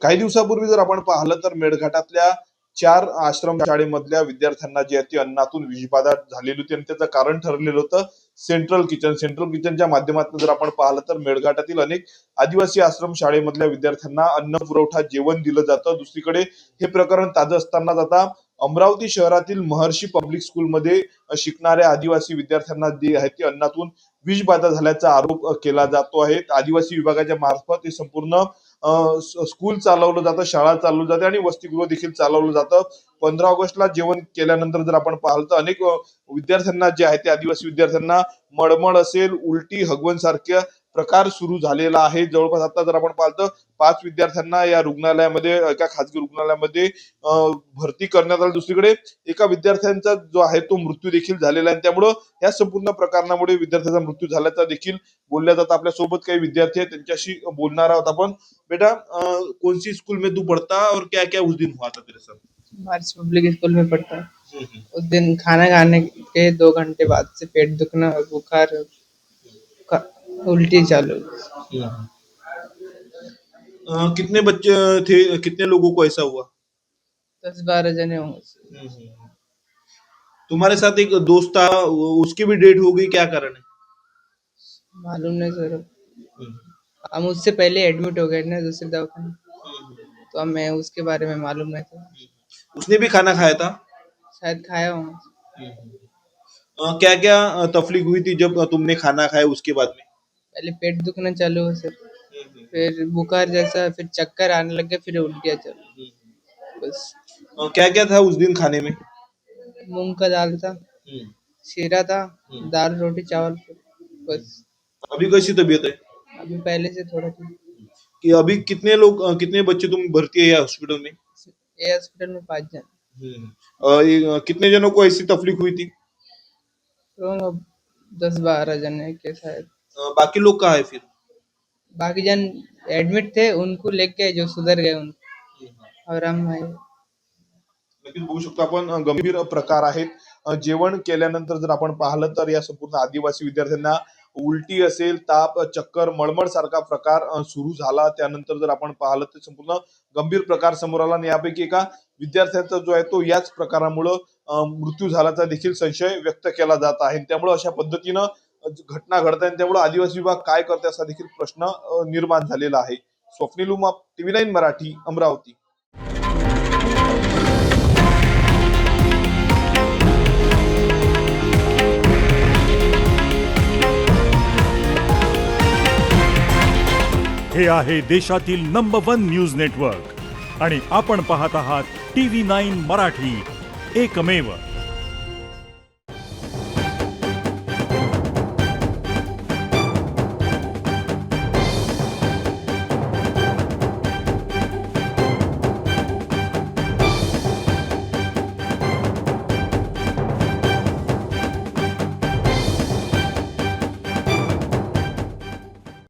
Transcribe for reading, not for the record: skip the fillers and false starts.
काही दिवसापूर्वी जर आपण पाहिलं तर मेळघाटातल्या 4 आश्रम शाळेमधल्या विद्यार्थ्यांना जी आहे ती अन्नातून विषबाधा झालेली होती आणि त्याचं कारण ठरलेलं होतं सेंट्रल किचनच्या माध्यमातून जर आपण पाहिलं तर मेळघाटातील अनेक आदिवासी आश्रम शाळेमधल्या विद्यार्थ्यांना अन्न पुरवठा जेवण दिलं जातं। दुसरीकडे हे प्रकरण ताजं असताना आता अमरावती शहरातील महर्षी पब्लिक स्कूलमध्ये शिकणाऱ्या आदिवासी विद्यार्थ्यांना जी आहे ती अन्नातून विषबाधा झाल्याचा आरोप केला जातो आहे। आदिवासी विभागाच्या मार्फत हे संपूर्ण स्कूल चालवलं जातं, शाळा चालवली जाते आणि वसतिगृह देखील चालवलं जातं। 15 ऑगस्टला जेवण केल्यानंतर जर आपण पाहिलं तर अनेक विद्यार्थ्यांना जे आहे ते आदिवासी विद्यार्थ्यांना मळमळ असेल, उलटी, हगवण सारख्या प्रकार सुरू झालेला आहे। जवळपास आता जर आपण पाहिलं तर 5 विद्यार्थ्यांना या रुग्णालयामध्ये एका खासगी रुग्णालयामध्ये भरती करण्यात आलं। दुसरीकडे एका विद्यार्थ्यांचा जो आहे तो मृत्यू देखील झालेला आहे। त्यामुळे या संपूर्ण प्रकरणामुळे विद्यार्थ्याचा मृत्यू झाल्याचा देखील बोलल्या जातं। आपल्या सोबत काही विद्यार्थी आहेत, त्यांच्याशी बोलणार आहोत आपण। बेटा, कौन सी स्कूल में तू पढ़ता और क्या क्या उस दिन हुआ था तेरे साथ? मार्च पब्लिक स्कूल में पढ़ता है। उस दिन खाना खाने के 2 घंटे बाद से पेट दुखना और बुखार, उल्टी चालू। कितने बच्चे थे, कितने लोगों को ऐसा हुआ? 10-12 जने होंगे। तुम्हारे साथ एक दोस्त था, उसकी भी डेट हो गई, क्या कारण है? मालूम नहीं सर, हम उससे पहले एडमिट हो गए ना दूसरे दवाखाने, तो अब मैं उसके बारे में मालूम नहीं था। उसने भी खाना खाया था? शायद खाया हूँ। क्या क्या तकलीफ हुई थी जब तुमने खाना खाया उसके बाद में? पहले पेट दुखना चालू हुआ सर, फिर बुखार जैसा, फिर चक्कर आने लगे, फिर उल्टियाँ चालू। बस। क्या क्या था उस दिन खाने में? मूंग का दाल था, शीरा था, दाल रोटी चावल, बस। अभी कैसी तबीयत है? अभी पहले से थोड़ा ठीक। कि अभी कितने लोग, कितने बच्चे तुम भर्ती है हॉस्पिटल में? ये हॉस्पिटल में 5 जन। कितने जनों को ऐसी तकलीफ हुई थी? तो 10-12 जन है के शायद। बाकी लोग कहाँ है फिर? बाकी जन एडमिट थे, उनको लेके जो सुधर गए उनको, और हम आए। नक्कीच बघू शकतो आपण, गंभीर प्रकार आहेत। जेवण केल्यानंतर जर आपण पाहिलं तर या संपूर्ण आदिवासी विद्यार्थ्यांना उलटी असेल, ताप, चक्कर, मळमळ सारखा प्रकार सुरू झाला। त्यानंतर जर आपण पाहिलं तर संपूर्ण गंभीर प्रकार समोर आला आणि यापैकी एका विद्यार्थ्याचा जो आहे तो याच प्रकारामुळे मृत्यू झाल्याचा देखील संशय व्यक्त केला जात आहे। त्यामुळे अशा पद्धतीनं घटना घडत आहे, त्यामुळे आदिवासी विभाग काय करते असा देखील प्रश्न निर्माण झालेला आहे। स्वप्नील उमाप, TV9 मराठी, अमरावती। हे आहे देशातील नंबर 1 न्यूज नेटवर्क आणि आपण पाहत आहात TV9 मराठी, एकमेव।